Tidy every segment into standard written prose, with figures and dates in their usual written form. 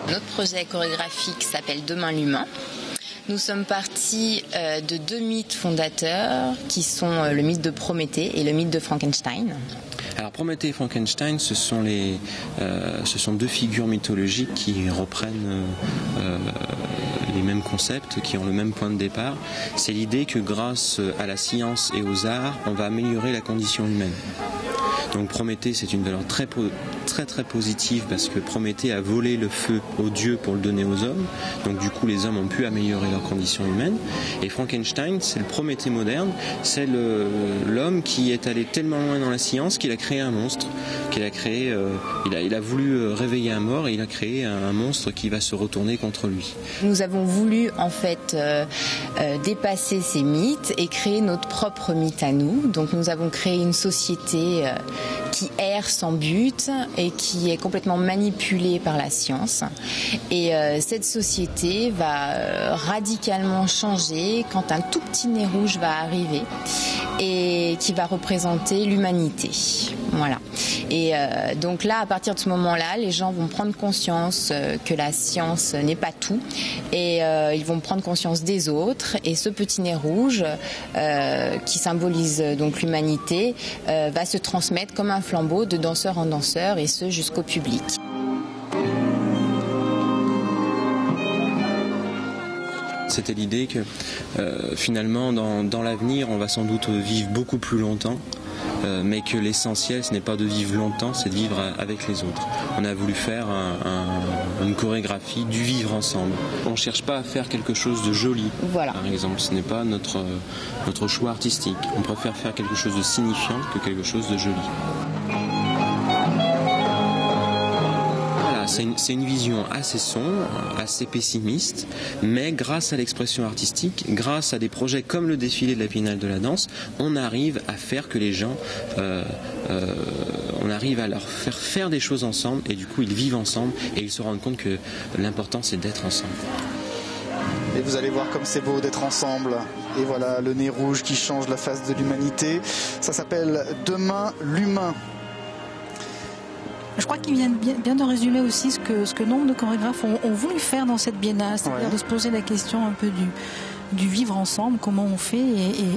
Notre projet chorégraphique s'appelle Demain l'humain. Nous sommes partis de deux mythes fondateurs qui sont le mythe de Prométhée et le mythe de Frankenstein. Alors Prométhée et Frankenstein, ce sont deux figures mythologiques qui reprennent les mêmes concepts, qui ont le même point de départ. C'est l'idée que grâce à la science et aux arts, on va améliorer la condition humaine. Donc Prométhée, c'est une valeur très positive parce que Prométhée a volé le feu aux dieux pour le donner aux hommes. Donc du coup, les hommes ont pu améliorer leurs conditions humaines. Et Frankenstein, c'est le Prométhée moderne. C'est l'homme qui est allé tellement loin dans la science qu'il a créé un monstre. Il a voulu réveiller un mort et il a créé un monstre qui va se retourner contre lui. Nous avons voulu en fait dépasser ces mythes et créer notre propre mythe à nous. Donc nous avons créé une société qui erre sans but et qui est complètement manipulée par la science. Et cette société va radicalement changer quand un tout petit nez rouge va arriver et qui va représenter l'humanité. Voilà. Et donc là, à partir de ce moment-là, les gens vont prendre conscience que la science n'est pas tout et ils vont prendre conscience des autres. Et ce petit nez rouge, qui symbolise donc l'humanité, va se transmettre comme un flambeau de danseur en danseur et ce jusqu'au public. C'était l'idée que finalement dans l'avenir on va sans doute vivre beaucoup plus longtemps, mais que l'essentiel ce n'est pas de vivre longtemps, c'est de vivre avec les autres. On a voulu faire une chorégraphie du vivre ensemble. On ne cherche pas à faire quelque chose de joli, voilà. Par exemple, ce n'est pas notre choix artistique. On préfère faire quelque chose de signifiant que quelque chose de joli. C'est une vision assez sombre, assez pessimiste, mais grâce à l'expression artistique, grâce à des projets comme le défilé de la Biennale de la danse, on arrive à faire que les gens, on arrive à leur faire des choses ensemble et du coup ils vivent ensemble et ils se rendent compte que l'important c'est d'être ensemble. Et vous allez voir comme c'est beau d'être ensemble. Et voilà le nez rouge qui change la face de l'humanité. Ça s'appelle Demain l'humain. Je crois qu'il vient bien de résumer aussi ce que nombre de chorégraphes ont voulu faire dans cette biennale, c'est-à-dire de se poser la question un peu du vivre ensemble, comment on fait,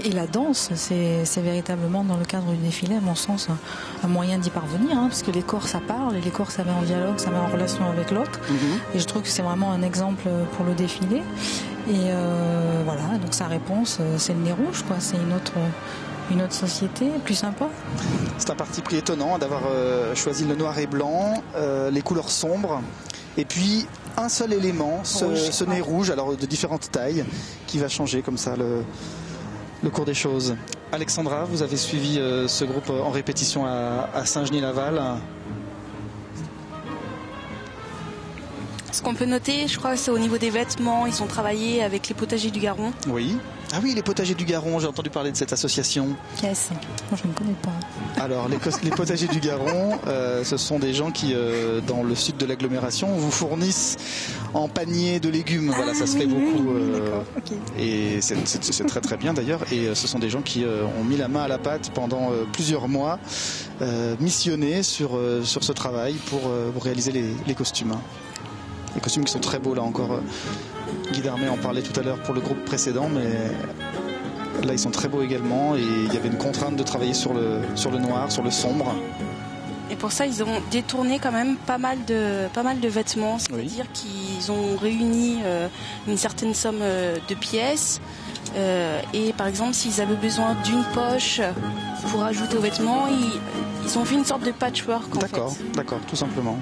et la danse, c'est véritablement dans le cadre du défilé, à mon sens, un moyen d'y parvenir, parce que les corps ça parle, et les corps ça met en dialogue, ça met en relation avec l'autre, et je trouve que c'est vraiment un exemple pour le défilé, et voilà, donc sa réponse, c'est le nez rouge, quoi, c'est une autre société plus sympa. C'est un parti pris étonnant d'avoir choisi le noir et blanc, les couleurs sombres, et puis un seul élément, ce nez rouge, alors de différentes tailles, qui va changer comme ça le cours des choses. Alexandra, vous avez suivi ce groupe en répétition à Saint-Genis-Laval. Ce qu'on peut noter, je crois, c'est au niveau des vêtements. Ils ont travaillé avec les potagers du Garon. Oui. Ah oui, les potagers du Garon, j'ai entendu parler de cette association. Yes. Moi, je ne connais pas. Alors, les potagers du Garon, ce sont des gens qui, dans le sud de l'agglomération, vous fournissent en panier de légumes. Voilà, ça se fait beaucoup. Okay. Et c'est très très bien d'ailleurs. Et ce sont des gens qui ont mis la main à la pâte pendant plusieurs mois, missionnés sur ce travail pour réaliser les costumes. Les costumes qui sont très beaux là encore. Guy Darmet en parlait tout à l'heure pour le groupe précédent, mais là ils sont très beaux également et il y avait une contrainte de travailler sur le noir, sur le sombre. Et pour ça ils ont détourné quand même pas mal de vêtements, c'est-à-dire qu'ils ont réuni une certaine somme de pièces et par exemple s'ils avaient besoin d'une poche pour ajouter aux vêtements, ils ont fait une sorte de patchwork en fait. D'accord, tout simplement.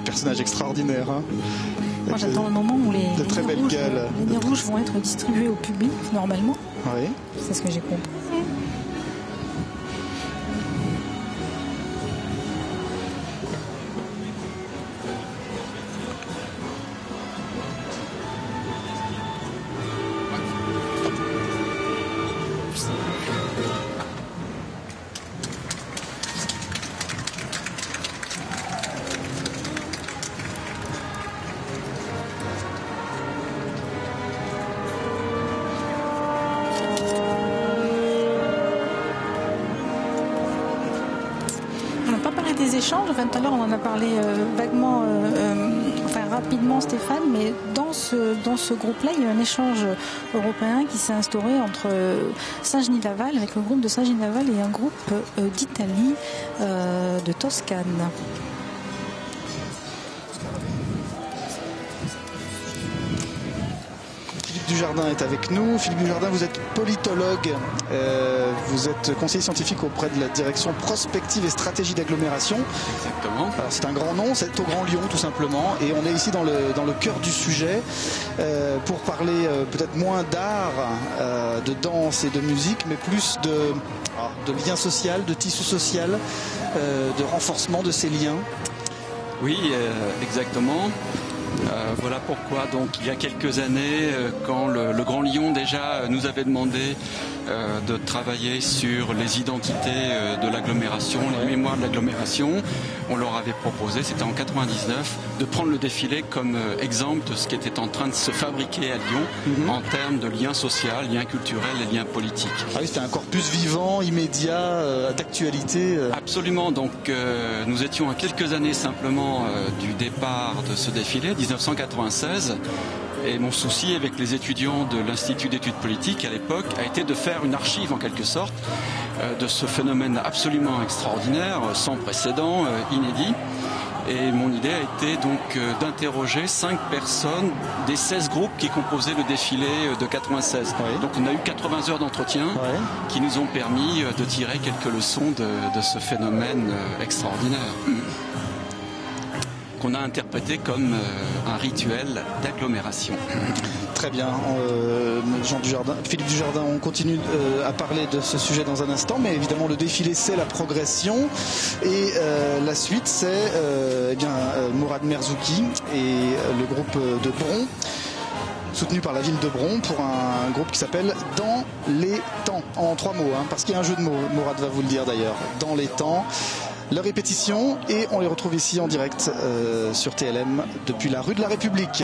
Personnage extraordinaire. Moi j'attends le moment où les nez rouges vont être distribués au public normalement. Oui. C'est ce que j'ai compris. échange. Enfin, tout à l'heure, on en a parlé vaguement, rapidement, Stéphane, mais dans ce groupe-là, il y a un échange européen qui s'est instauré entre Saint-Genis-Laval, avec le groupe de Saint-Genis-Laval et un groupe d'Italie, de Toscane. Dujardin est avec nous. Philippe Dujardin, vous êtes politologue, vous êtes conseiller scientifique auprès de la direction prospective et stratégie d'agglomération. Exactement. Alors c'est un grand nom, c'est au Grand Lyon tout simplement, et on est ici dans le cœur du sujet pour parler peut-être moins d'art, de danse et de musique, mais plus de lien social, de tissu social, de renforcement de ces liens. Oui, exactement. Voilà pourquoi, donc, il y a quelques années, quand le Grand Lyon déjà nous avait demandé de travailler sur les identités de l'agglomération, les mémoires de l'agglomération, on leur avait proposé, c'était en 99, de prendre le défilé comme exemple de ce qui était en train de se fabriquer à Lyon en termes de liens sociaux, liens culturels et liens politiques. Ah oui, c'était un corpus vivant, immédiat, d'actualité. Absolument, donc nous étions à quelques années simplement du départ de ce défilé, 1996, et mon souci avec les étudiants de l'Institut d'études politiques à l'époque a été de faire une archive en quelque sorte de ce phénomène absolument extraordinaire, sans précédent, inédit. Et mon idée a été donc d'interroger 5 personnes des 16 groupes qui composaient le défilé de 96. Oui. Donc on a eu 80 heures d'entretien qui nous ont permis de tirer quelques leçons de ce phénomène extraordinaire, qu'on a interprété comme un rituel d'agglomération. Très bien. Philippe Dujardin, on continue à parler de ce sujet dans un instant, mais évidemment le défilé c'est la progression et la suite c'est Mourad Merzouki et le groupe de Bron, soutenu par la ville de Bron, pour un groupe qui s'appelle Dans les temps, en 3 mots, parce qu'il y a un jeu de mots, Mourad va vous le dire d'ailleurs, Dans les temps. Leur répétition, et on les retrouve ici en direct sur TLM depuis la rue de la République.